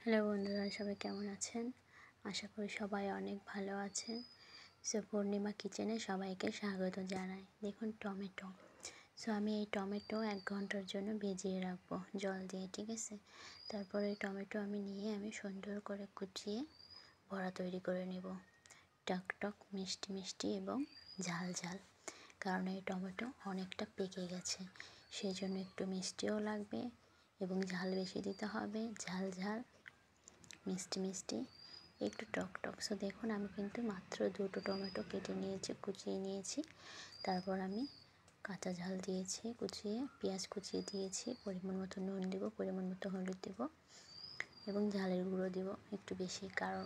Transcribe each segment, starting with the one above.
Hello বন্ধুরা, সবাই কেমন আছেন? আশা করি সবাই অনেক ভালো আছেন। পূর্ণিমা কিচেনে সবাইকে স্বাগত জানাই। দেখুন টমেটো। আমি এই টমেটো 1 ঘন্টার জন্য ভিজিয়ে রাখবো জল দিয়ে, ঠিক আছে? তারপরে এই টমেটো আমি সুন্দর করে কুচিয়ে বড়া তৈরি করে নেব, টক টক মিষ্টি মিষ্টি এবং ঝাল ঝাল। কারণ এই টমেটো অনেকটা পেকে গেছে, সেই জন্য একটু মিষ্টিও লাগবে এবং ঝাল বেশি দিতে হবে, ঝাল ঝাল মিষ্টি মিষ্টি একটু টক টক। দেখুন আমি কিন্তু মাত্র 2টো টমেটো কেটে নিয়েছি, কুচিয়ে নিয়েছি। তারপর আমি কাঁচা ঝাল দিয়েছি কুচিয়ে, পেঁয়াজ কুচিয়ে দিয়েছি, পরিমাণ মতো নুন দেবো, পরিমাণ মতো হলুদ দেবো এবং ঝালের গুঁড়ো দেবো একটু বেশি। কারণ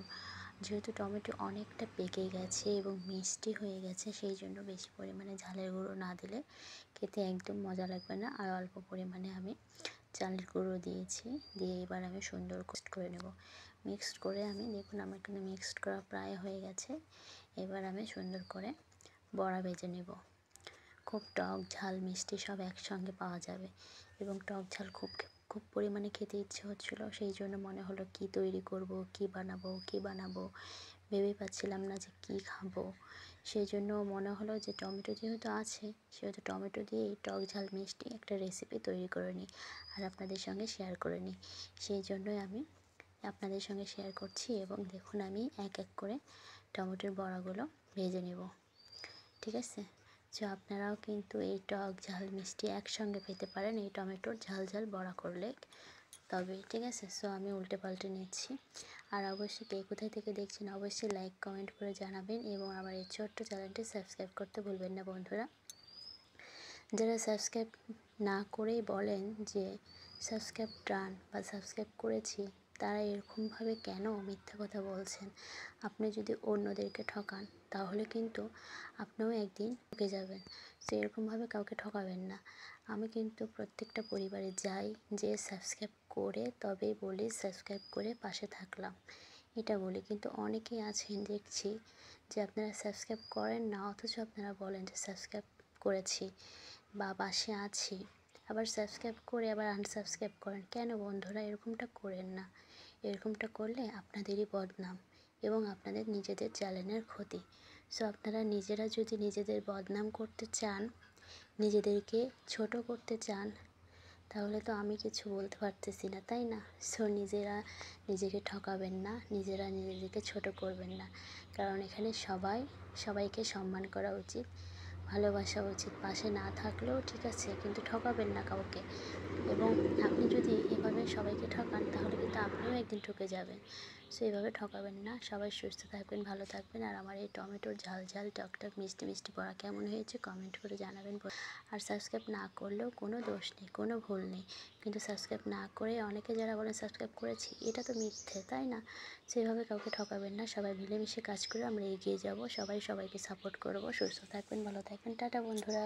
যেহেতু টমেটো অনেকটা পেকে গেছে এবং মিষ্টি হয়ে গেছে, সেই জন্য বেশি পরিমাণে ঝালের গুঁড়ো না দিলে খেতে একদম মজা লাগবে না। আর অল্প পরিমাণে আমি চালের গুঁড়ো দিয়েছি, দিয়ে এবার আমি সুন্দর করে নেব। মিক্সড করে দেখুন আমার কিন্তু মিক্সড করা প্রায় হয়ে গেছে। এবার আমি সুন্দর করে বড়া ভেজে নেব। খুব টক ঝাল মিষ্টি সব একসঙ্গে পাওয়া যাবে এবং টক ঝাল খুব পরিমাণে খেতে ইচ্ছে হচ্ছিলো, সেই জন্য মনে হলো কি তৈরি করব, কি বানাবো ভেবেই পাচ্ছিলাম না যে কি খাবো। সেই জন্য মনে হলো যে টমেটো যেহেতু আছে, সেহেতু টমেটো দিয়ে এই টক ঝাল মিষ্টি একটা রেসিপি তৈরি করে নিই আর আপনাদের সঙ্গে শেয়ার করে নিই। সেই জন্যই আমি আপনাদের সঙ্গে শেয়ার করছি। এবং দেখুন আমি এক এক করে টমেটোর বড়াগুলো ভেজে নেব, ঠিক আছে? আপনারাও কিন্তু এই টক ঝাল মিষ্টি একসঙ্গে পেতে পারেন এই টমেটোর ঝাল ঝাল বড়া করলে, তবে ঠিক আছে? আমি উল্টে পাল্টে নিচ্ছি। আর অবশ্যই কে কোথায় থেকে দেখছেন অবশ্যই লাইক কমেন্ট করে জানাবেন এবং আমার এই ছোট্ট চ্যানেলটি সাবস্ক্রাইব করতে ভুলবেন না বন্ধুরা। যারা সাবস্ক্রাইব না করেই বলেন যে সাবস্ক্রাইব ডান বা সাবস্ক্রাইব করেছি, তারা এরকমভাবে কেন মিথ্যা কথা বলছেন? আপনি যদি অন্যদেরকে ঠকান তাহলে কিন্তু আপনিও একদিন ঠকে যাবেন। এরকমভাবে কাউকে ঠকাবেন না। আমি কিন্তু প্রত্যেকটা পরিবারে যাই, যে সাবস্ক্রাইব করে তবেই বলি সাবস্ক্রাইব করে পাশে থাকলাম, এটা বলি। কিন্তু অনেকেই আছেন দেখছি যে আপনারা সাবস্ক্রাইব করেন না, অথচ আপনারা বলেন যে সাবস্ক্রাইব করেছি বা পাশে আছি, আবার সাবস্ক্রাইব করে আবার আনসাবস্ক্রাইব করেন। কেন বন্ধুরা? এরকমটা করেন না। এরকমটা করলে আপনাদেরই বদনাম এবং আপনাদের নিজেদের চ্যানেলের ক্ষতি। আপনারা নিজেরা যদি নিজেদের বদনাম করতে চান, নিজেদেরকে ছোট করতে চান, তাহলে তো আমি কিছু বলতে পারতেছি না, তাই না? নিজেরা নিজেকে ঠকাবেন না, নিজেরা নিজেদেরকে ছোট করবেন না। কারণ এখানে সবাইকে সম্মান করা উচিত, ভালোবাসা উচিত। পাশে না থাকলেও ঠিক আছে, কিন্তু ঠকাবেন না কাউকে। এবং আপনি যদি এভাবে সবাইকে ঠকান তাহলে কিন্তু আপনিও একদিন ঠকে যাবেন। এভাবে ঠকাবেন না। সবাই সুস্থ থাকবেন, ভালো থাকবেন। আর আমার এই টমেটোর ঝাল ঝাল টক টক মিষ্টি মিষ্টি বড়া কেমন হয়েছে কমেন্ট করে জানাবেন। আর সাবস্ক্রাইব না করলেও কোনো দোষ নেই, কোনো ভুল নেই, কিন্তু সাবস্ক্রাইব না করে অনেকে যারা বলেন সাবস্ক্রাইব করেছি, এটা তো মিথ্যে, তাই না? সেভাবে কাউকে ঠকাবেন না। সবাই মিলেমিশে কাজ করে আমরা এগিয়ে যাব, সবাই সবাইকে সাপোর্ট করব। সুস্থ থাকবেন, ভালো থাকবেন। টাটা বন্ধুরা।